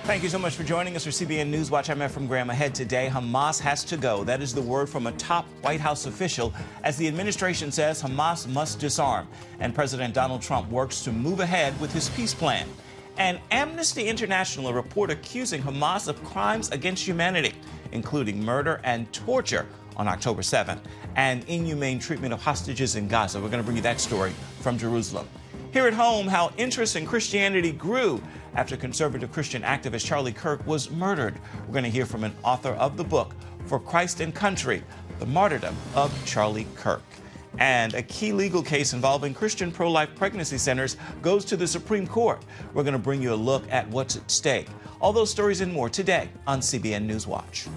Thank you so much for joining us for CBN NewsWatch. I'm Ephraim Graham. Ahead today, Hamas has to go. That is the word from a top White House official as the administration says Hamas must disarm. And President Donald Trump works to move ahead with his peace plan. And Amnesty International, a report accusing Hamas of crimes against humanity, including murder and torture on October 7th, and inhumane treatment of hostages in Gaza. We're going to bring you that story from Jerusalem. Here at home, how interest in Christianity grew after conservative Christian activist Charlie Kirk was murdered. We're going to hear from an author of the book, For Christ and Country, The Martyrdom of Charlie Kirk. And a key legal case involving Christian pro-life pregnancy centers goes to the Supreme Court. We're going to bring you a look at what's at stake. All those stories and more today on CBN NewsWatch.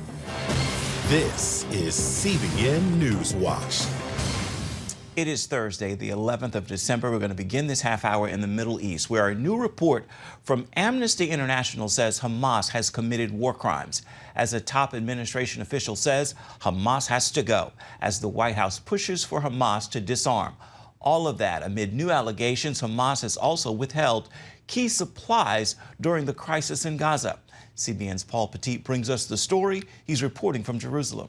This is CBN NewsWatch. It is Thursday, the 11th of December. We're going to begin this half hour in the Middle East, where a new report from Amnesty International says Hamas has committed war crimes. As a top administration official says, Hamas has to go, as the White House pushes for Hamas to disarm. All of that amid new allegations Hamas has also withheld key supplies during the crisis in Gaza. CBN's Paul Petit brings us the story. He's reporting from Jerusalem.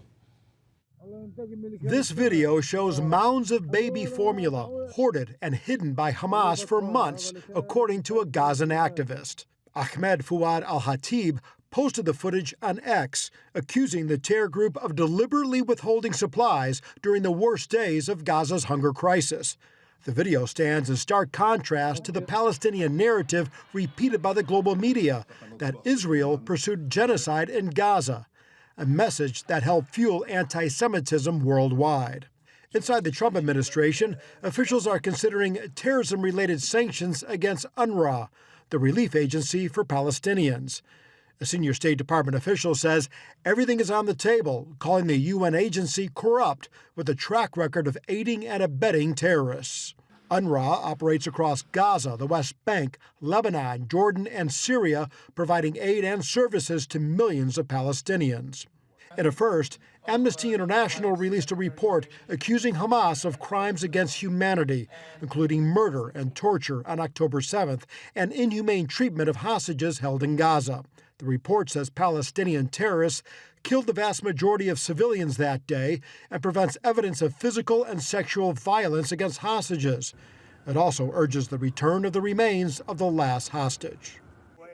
This video shows mounds of baby formula hoarded and hidden by Hamas for months, according to a Gazan activist. Ahmed Fouad al-Hatib posted the footage on X, accusing the terror group of deliberately withholding supplies during the worst days of Gaza's hunger crisis. The video stands in stark contrast to the Palestinian narrative repeated by the global media that Israel pursued genocide in Gaza, a message that helped fuel anti-Semitism worldwide. Inside the Trump administration, officials are considering terrorism-related sanctions against UNRWA, the relief agency for Palestinians. A senior State Department official says everything is on the table, calling the UN agency corrupt with a track record of aiding and abetting terrorists. UNRWA operates across Gaza, the West Bank, Lebanon, Jordan, and Syria, providing aid and services to millions of Palestinians. In a first, Amnesty International released a report accusing Hamas of crimes against humanity, including murder and torture on October 7th and inhumane treatment of hostages held in Gaza. The report says Palestinian terrorists killed the vast majority of civilians that day and prevents evidence of physical and sexual violence against hostages. It also urges the return of the remains of the last hostage.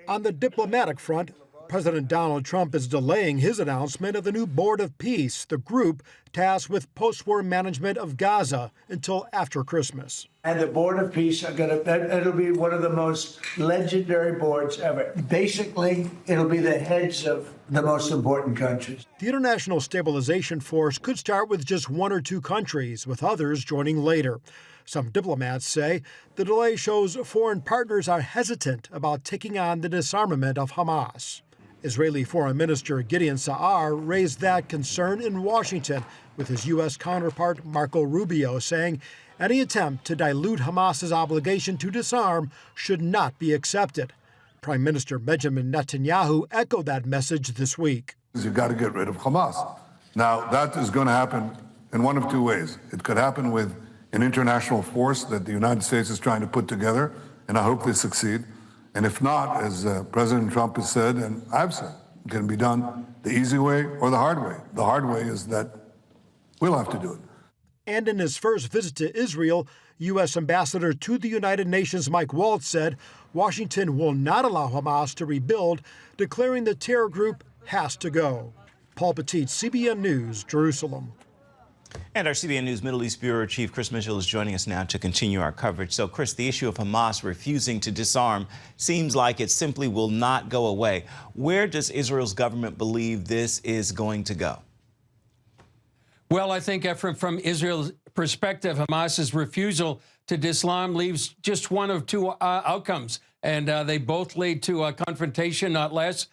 On the diplomatic front, President Donald Trump is delaying his announcement of the new Board of Peace, the group tasked with post-war management of Gaza, until after Christmas. And the Board of Peace it'll be one of the most legendary boards ever. Basically, it'll be the heads of the most important countries. The International Stabilization Force could start with just one or two countries, with others joining later. Some diplomats say the delay shows foreign partners are hesitant about taking on the disarmament of Hamas. Israeli Foreign Minister Gideon Sa'ar raised that concern in Washington, with his U.S. counterpart Marco Rubio saying any attempt to dilute Hamas's obligation to disarm should not be accepted. Prime Minister Benjamin Netanyahu echoed that message this week. You've got to get rid of Hamas. Now, that is going to happen in one of two ways. It could happen with an international force that the United States is trying to put together, and I hope they succeed. And if not, as President Trump has said, and I've said, it can be done the easy way or the hard way. The hard way is that we'll have to do it. And in his first visit to Israel, U.S. Ambassador to the United Nations Mike Waltz said Washington will not allow Hamas to rebuild, declaring the terror group has to go. Paul Petit, CBN News, Jerusalem. And our CBN News Middle East Bureau Chief Chris Mitchell is joining us now to continue our coverage. So, Chris, the issue of Hamas refusing to disarm seems like it simply will not go away. Where does Israel's government believe this is going to go? Well, I think, Ephraim, from Israel's perspective, Hamas's refusal to disarm leaves just one of two outcomes, and they both lead to a confrontation, not less.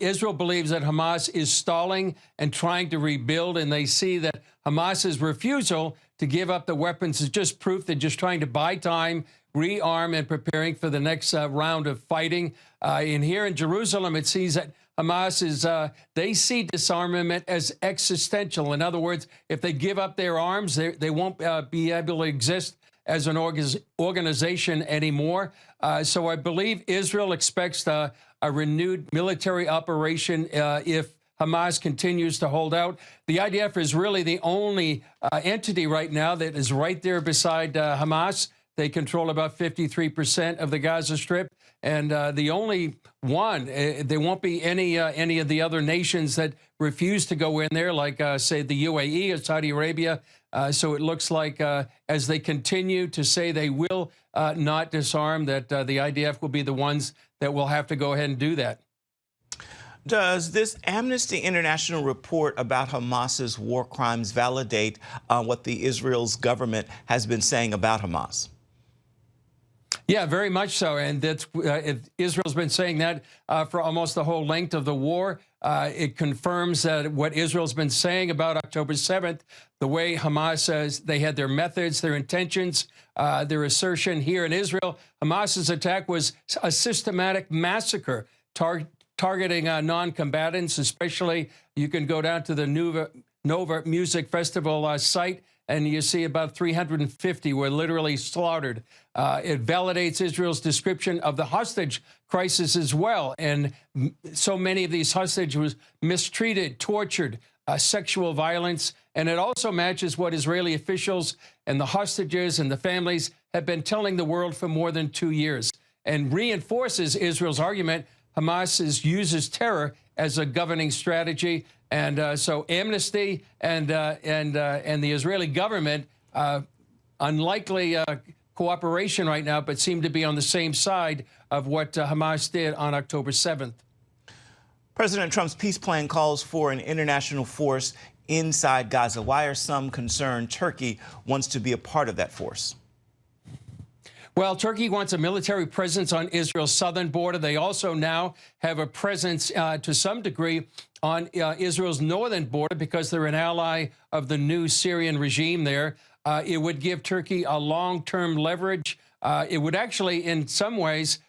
Israel believes that Hamas is stalling and trying to rebuild, and they see that Hamas's refusal to give up the weapons is just proof they're just trying to buy time, rearm, and preparing for the next round of fighting. Here in Jerusalem, it sees that Hamas is, they see disarmament as existential. In other words, if they give up their arms, they won't be able to exist as an organization anymore. So I believe Israel expects a renewed military operation if Hamas continues to hold out. The IDF is really the only entity right now that is right there beside Hamas. They control about 53% of the Gaza Strip, and the only one. There won't be any of the other nations that refuse to go in there, like say the UAE or Saudi Arabia. So it looks like as they continue to say they will not disarm, that the IDF will be the ones that will have to go ahead and do that. Does this Amnesty International report about Hamas's war crimes validate what the Israel's government has been saying about Hamas? Yeah, very much so. And that's, Israel's been saying that for almost the whole length of the war. It confirms what Israel's been saying about October 7th, the way Hamas says they had their methods, their intentions, their assertion here in Israel. Hamas's attack was a systematic massacre targeting non-combatants, especially you can go down to the Nova Music Festival site, and you see about 350 were literally slaughtered. It validates Israel's description of the hostage crisis as well. And so many of these hostages were mistreated, tortured, sexual violence. And it also matches what Israeli officials and the hostages and the families have been telling the world for more than 2 years, and reinforces Israel's argument Hamas uses terror as a governing strategy. And so Amnesty and the Israeli government, unlikely cooperation right now, but seem to be on the same side of what Hamas did on October 7th. President Trump's peace plan calls for an international force inside Gaza. Why are some concerned Turkey wants to be a part of that force? Well, Turkey wants a military presence on Israel's southern border. They also now have a presence to some degree on Israel's northern border because they're an ally of the new Syrian regime there. It would give Turkey a long-term leverage. It would actually, in some ways,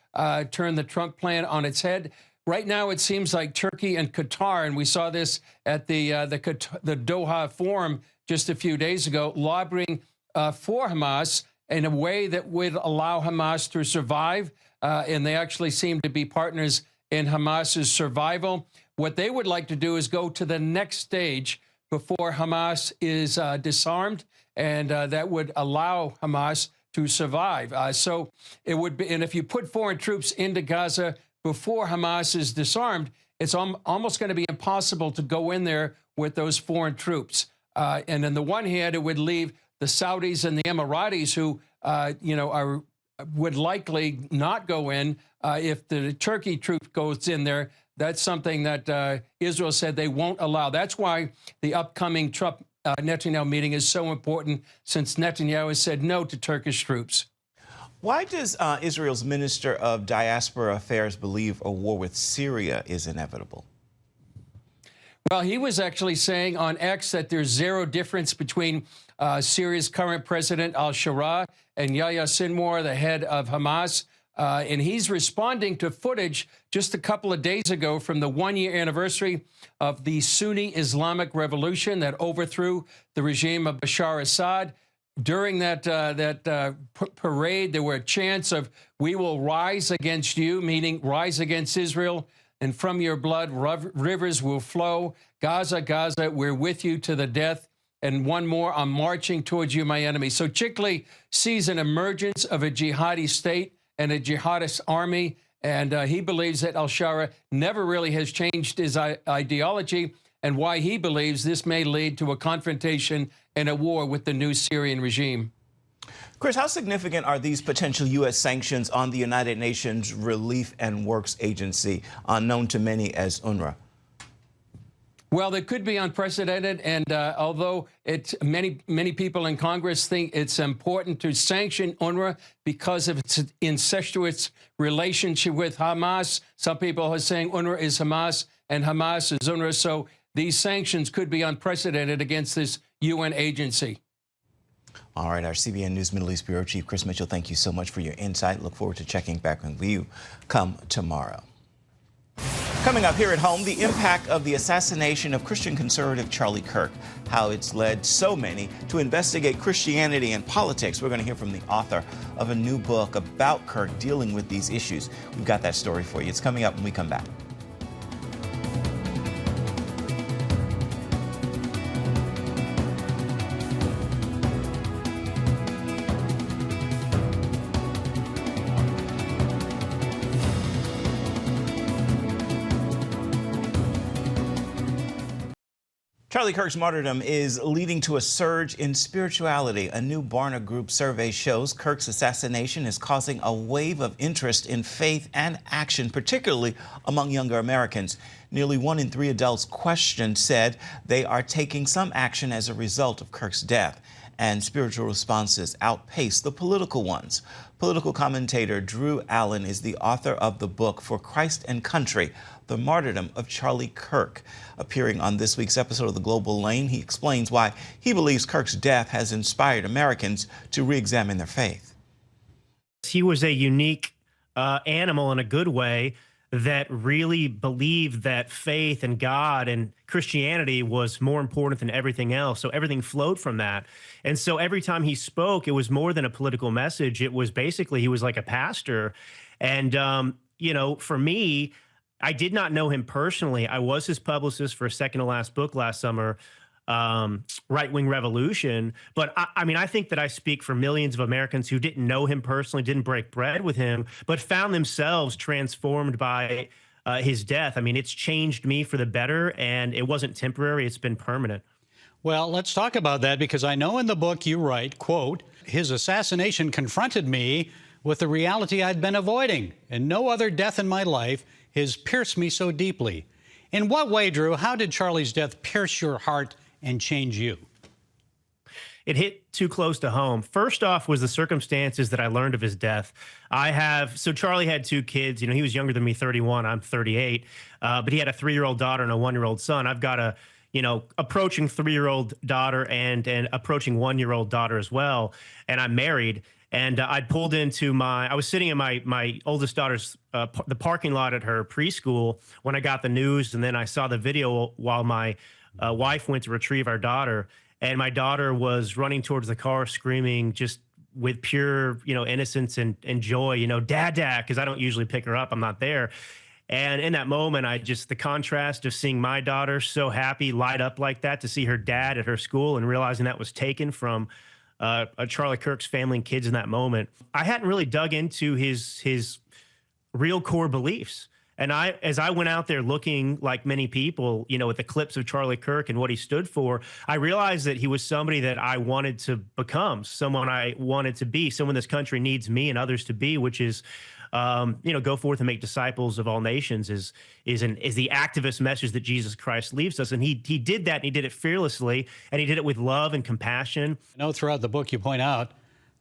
turn the Trump plan on its head. Right now, it seems like Turkey and Qatar, and we saw this at the Doha Forum just a few days ago, lobbying for Hamas in a way that would allow Hamas to survive. And they actually seem to be partners in Hamas's survival. What they would like to do is go to the next stage before Hamas is disarmed, and that would allow Hamas to survive. So it would be, and if you put foreign troops into Gaza before Hamas is disarmed, it's almost going to be impossible to go in there with those foreign troops. And on the one hand, it would leave the Saudis and the Emiratis, who would likely not go in if the Turkey troop goes in there. That's something that Israel said they won't allow. That's why the upcoming Trump-Netanyahu meeting is so important, since Netanyahu has said no to Turkish troops. Why does Israel's Minister of Diaspora Affairs believe a war with Syria is inevitable? Well, he was actually saying on X that there's zero difference between Syria's current president, al-Shara, and Yahya Sinwar, the head of Hamas. And he's responding to footage just a couple of days ago from the one-year anniversary of the Sunni Islamic Revolution that overthrew the regime of Bashar Assad. During that parade, there were chants of, "We will rise against you," meaning rise against Israel, "and from your blood rivers will flow. Gaza, Gaza, we're with you to the death. And one more, I'm marching towards you, my enemy." So Chikli sees an emergence of a jihadi state and a jihadist army, and he believes that al-Shara never really has changed his ideology, and why he believes this may lead to a confrontation and a war with the new Syrian regime. Chris, how significant are these potential U.S. sanctions on the United Nations Relief and Works Agency, known to many as UNRWA? Well, they could be unprecedented, and although many people in Congress think it's important to sanction UNRWA because of its incestuous relationship with Hamas, some people are saying UNRWA is Hamas and Hamas is UNRWA. So these sanctions could be unprecedented against this UN agency. All right, our CBN News Middle East Bureau Chief Chris Mitchell, thank you so much for your insight. Look forward to checking back with you come tomorrow. Coming up here at home, the impact of the assassination of Christian conservative Charlie Kirk, how it's led so many to investigate Christianity and politics. We're going to hear from the author of a new book about Kirk dealing with these issues. We've got that story for you. It's coming up when we come back. Charlie Kirk's martyrdom is leading to a surge in spirituality. A new Barna Group survey shows Kirk's assassination is causing a wave of interest in faith and action, particularly among younger Americans. Nearly 1 in 3 adults questioned said they are taking some action as a result of Kirk's death, and spiritual responses outpace the political ones. Political commentator Drew Allen is the author of the book For Christ and Country, The Martyrdom of Charlie Kirk. Appearing on this week's episode of The Global Lane, he explains why he believes Kirk's death has inspired Americans to re-examine their faith. He was a unique animal in a good way that really believed that faith and God and Christianity was more important than everything else. So everything flowed from that. And so every time he spoke, it was more than a political message. It was basically, he was like a pastor. And, you know, for me, I did not know him personally. I was his publicist for a second to last book last summer, Right-Wing Revolution. But I mean, I think that I speak for millions of Americans who didn't know him personally, didn't break bread with him, but found themselves transformed by his death. I mean, it's changed me for the better, and it wasn't temporary. It's been permanent. Well, let's talk about that, because I know in the book you write, quote, his assassination confronted me with the reality I'd been avoiding, and no other death in my life has pierced me so deeply. In what way, Drew, how did Charlie's death pierce your heart and change you? It hit too close to home. First off was the circumstances that I learned of his death. So Charlie had 2 kids. You know, he was younger than me, 31. I'm 38. But he had a 3-year-old daughter and a 1-year-old son. I've got a, you know, approaching 3-year-old daughter and an approaching 1-year-old daughter as well. And I'm married. And I'd pulled into I was sitting in my oldest daughter's, the parking lot at her preschool when I got the news. And then I saw the video while my wife went to retrieve our daughter. And my daughter was running towards the car, screaming just with pure, you know, innocence and joy, you know, dad, because I don't usually pick her up. I'm not there. And in that moment, the contrast of seeing my daughter so happy light up like that, to see her dad at her school and realizing that was taken from Charlie Kirk's family and kids in that moment. I hadn't really dug into his real core beliefs. And as I went out there looking, like many people, you know, at the clips of Charlie Kirk and what he stood for, I realized that he was somebody that I wanted to become, someone I wanted to be, someone this country needs me and others to be, which is, you know, go forth and make disciples of all nations is the activist message that Jesus Christ leaves us. And he did that, and he did it fearlessly, and he did it with love and compassion. I know throughout the book you point out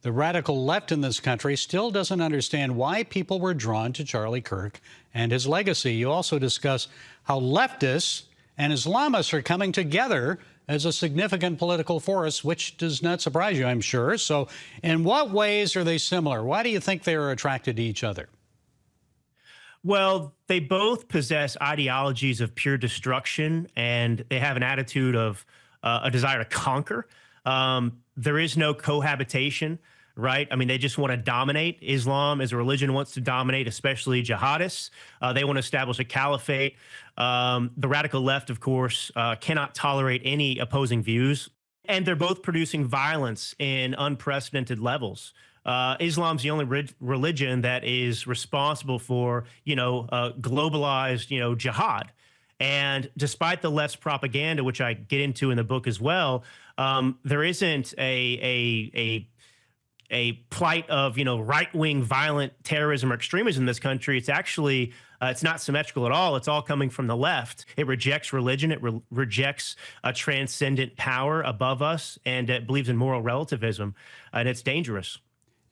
the radical left in this country still doesn't understand why people were drawn to Charlie Kirk and his legacy. You also discuss how leftists and Islamists are coming together as a significant political force, which does not surprise you, I'm sure. So in what ways are they similar? Why do you think they are attracted to each other? Well, they both possess ideologies of pure destruction, and they have an attitude of a desire to conquer. There is no cohabitation, right? I mean, they just want to dominate. Islam as a religion wants to dominate, especially jihadists. They want to establish a caliphate. The radical left, of course, cannot tolerate any opposing views. And they're both producing violence in unprecedented levels. Islam's the only religion that is responsible for, you know, globalized, you know, jihad. And despite the left's propaganda, which I get into in the book as well, there isn't a plight of, you know, right-wing violent terrorism or extremism in this country. It's actually, it's not symmetrical at all. It's all coming from the left. It rejects religion. It rejects a transcendent power above us, and it believes in moral relativism, and it's dangerous.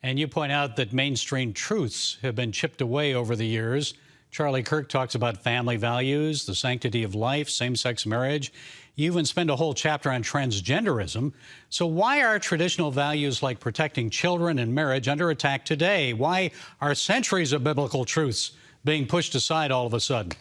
And you point out that mainstream truths have been chipped away over the years. Charlie Kirk talks about family values, the sanctity of life, same-sex marriage. You even spend a whole chapter on transgenderism. So why are traditional values like protecting children and marriage under attack today? Why are centuries of biblical truths being pushed aside all of a sudden?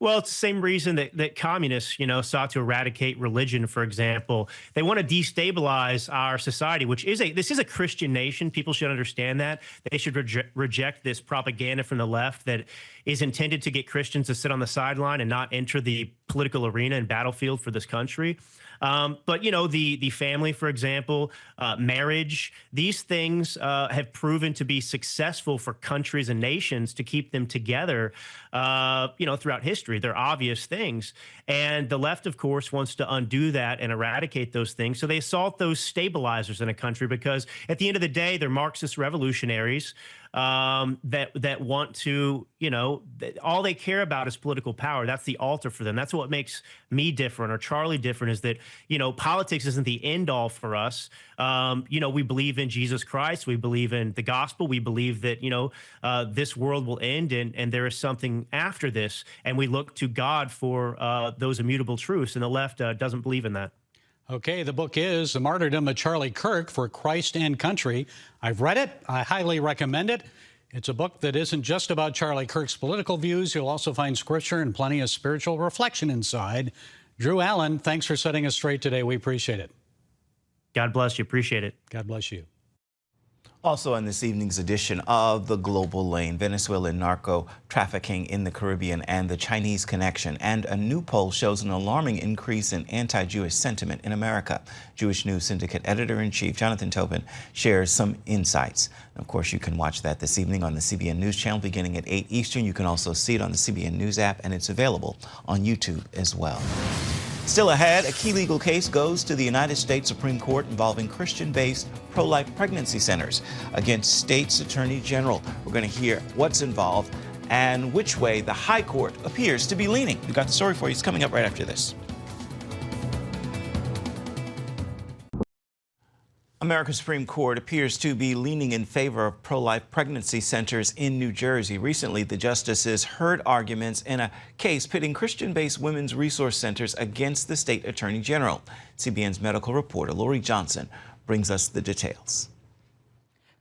Well, it's the same reason that communists, sought to eradicate religion, for example. They want to destabilize our society, this is a Christian nation. People should understand that. They should reject this propaganda from the left that is intended to get Christians to sit on the sideline and not enter the political arena and battlefield for this country. But, the family, for example, marriage, these things have proven to be successful for countries and nations to keep them together, throughout history. They're obvious things. And the left, of course, wants to undo that and eradicate those things. So they assault those stabilizers in a country because at the end of the day, they're Marxist revolutionaries that want to, all they care about is political power. That's the altar for them. That's what makes me different or Charlie different is that, politics isn't the end all for us. We believe in Jesus Christ. We believe in the gospel. We believe that, this world will end and there is something after this. And we look to God for those immutable truths. And the left doesn't believe in that. Okay, the book is The Martyrdom of Charlie Kirk for Christ and Country. I've read it. I highly recommend it. It's a book that isn't just about Charlie Kirk's political views. You'll also find scripture and plenty of spiritual reflection inside. Drew Allen, thanks for setting us straight today. We appreciate it. God bless you. Appreciate it. God bless you. Also on this evening's edition of The Global Lane, Venezuelan narco trafficking in the Caribbean and the Chinese connection. And a new poll shows an alarming increase in anti-Jewish sentiment in America. Jewish News Syndicate Editor-in-Chief Jonathan Tobin shares some insights. And of course, you can watch that this evening on the CBN News channel beginning at 8 Eastern. You can also see it on the CBN News app, and it's available on YouTube as well. Still ahead, a key legal case goes to the United States Supreme Court involving Christian-based pro-life pregnancy centers against state's attorney general. We're going to hear what's involved and which way the high court appears to be leaning. We've got the story for you. It's coming up right after this. America's Supreme Court appears to be leaning in favor of pro-life pregnancy centers in New Jersey. Recently, the justices heard arguments in a case pitting Christian-based women's resource centers against the state attorney general. CBN's medical reporter Lori Johnson brings us the details.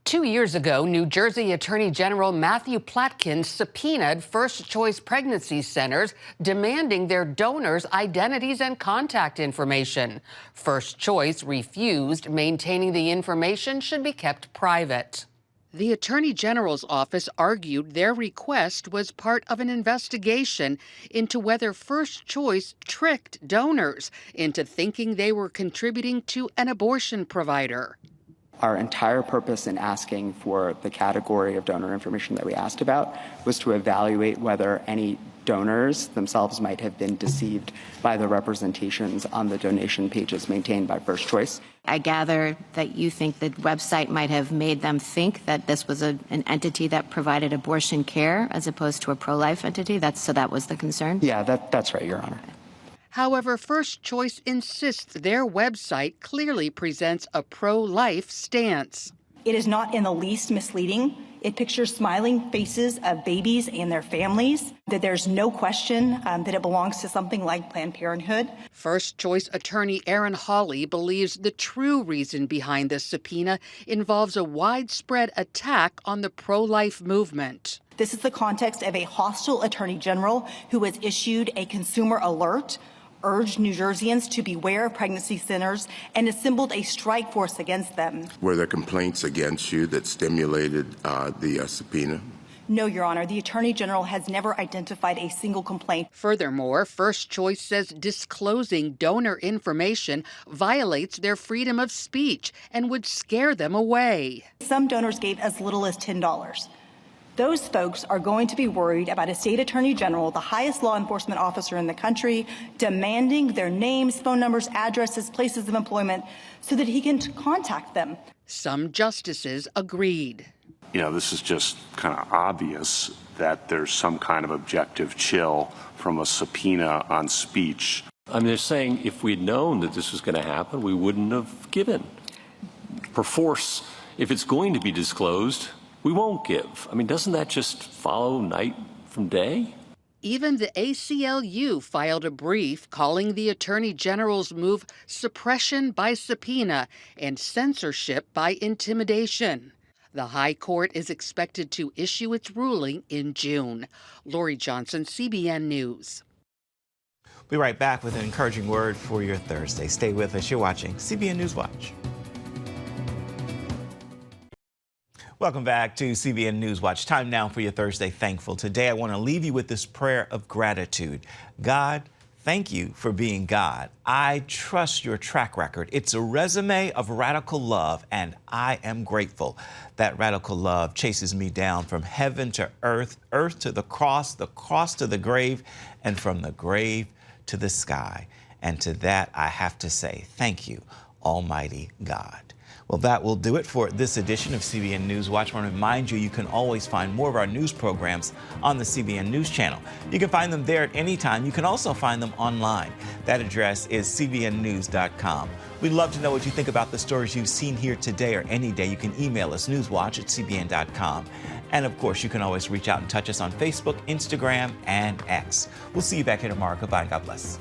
2 years ago, New Jersey Attorney General Matthew Platkin subpoenaed First Choice pregnancy centers, demanding their donors' identities and contact information. First Choice refused, maintaining the information should be kept private. The Attorney General's office argued their request was part of an investigation into whether First Choice tricked donors into thinking they were contributing to an abortion provider. Our entire purpose in asking for the category of donor information that we asked about was to evaluate whether any donors themselves might have been deceived by the representations on the donation pages maintained by First Choice. I gather that you think the website might have made them think that this was an entity that provided abortion care as opposed to a pro-life entity. So that was the concern? Yeah, that's right, Your Honor. However, First Choice insists their website clearly presents a pro-life stance. It is not in the least misleading. It pictures smiling faces of babies and their families, that there's no question that it belongs to something like Planned Parenthood. First Choice attorney Aaron Hawley believes the true reason behind this subpoena involves a widespread attack on the pro-life movement. This is the context of a hostile attorney general who has issued a consumer alert, urged New Jerseyans to beware of pregnancy centers, and assembled a strike force against them. Were there complaints against you that stimulated the subpoena? No, Your Honor. The Attorney General has never identified a single complaint. Furthermore, First Choice says disclosing donor information violates their freedom of speech and would scare them away. Some donors gave as little as $10. Those folks are going to be worried about a state attorney general, the highest law enforcement officer in the country, demanding their names, phone numbers, addresses, places of employment so that he can contact them. Some justices agreed. This is just kind of obvious that there's some kind of objective chill from a subpoena on speech. They're saying if we'd known that this was going to happen, we wouldn't have given. Perforce, if it's going to be disclosed, we won't give. Doesn't that just follow night from day? Even the ACLU filed a brief calling the Attorney General's move suppression by subpoena and censorship by intimidation. The High Court is expected to issue its ruling in June. Lori Johnson, CBN News. Be right back with an encouraging word for your Thursday. Stay with us. You're watching CBN NewsWatch. Welcome back to CBN NewsWatch. Time now for your Thursday Thankful. Today, I want to leave you with this prayer of gratitude. God, thank you for being God. I trust your track record. It's a resume of radical love, and I am grateful. That radical love chases me down from heaven to earth, earth to the cross to the grave, and from the grave to the sky. And to that, I have to say, thank you, Almighty God. Well, that will do it for this edition of CBN NewsWatch. I want to remind you, you can always find more of our news programs on the CBN News channel. You can find them there at any time. You can also find them online. That address is cbnnews.com. We'd love to know what you think about the stories you've seen here today or any day. You can email us, newswatch@cbn.com. And of course, you can always reach out and touch us on Facebook, Instagram, and X. We'll see you back here tomorrow. Goodbye and God bless.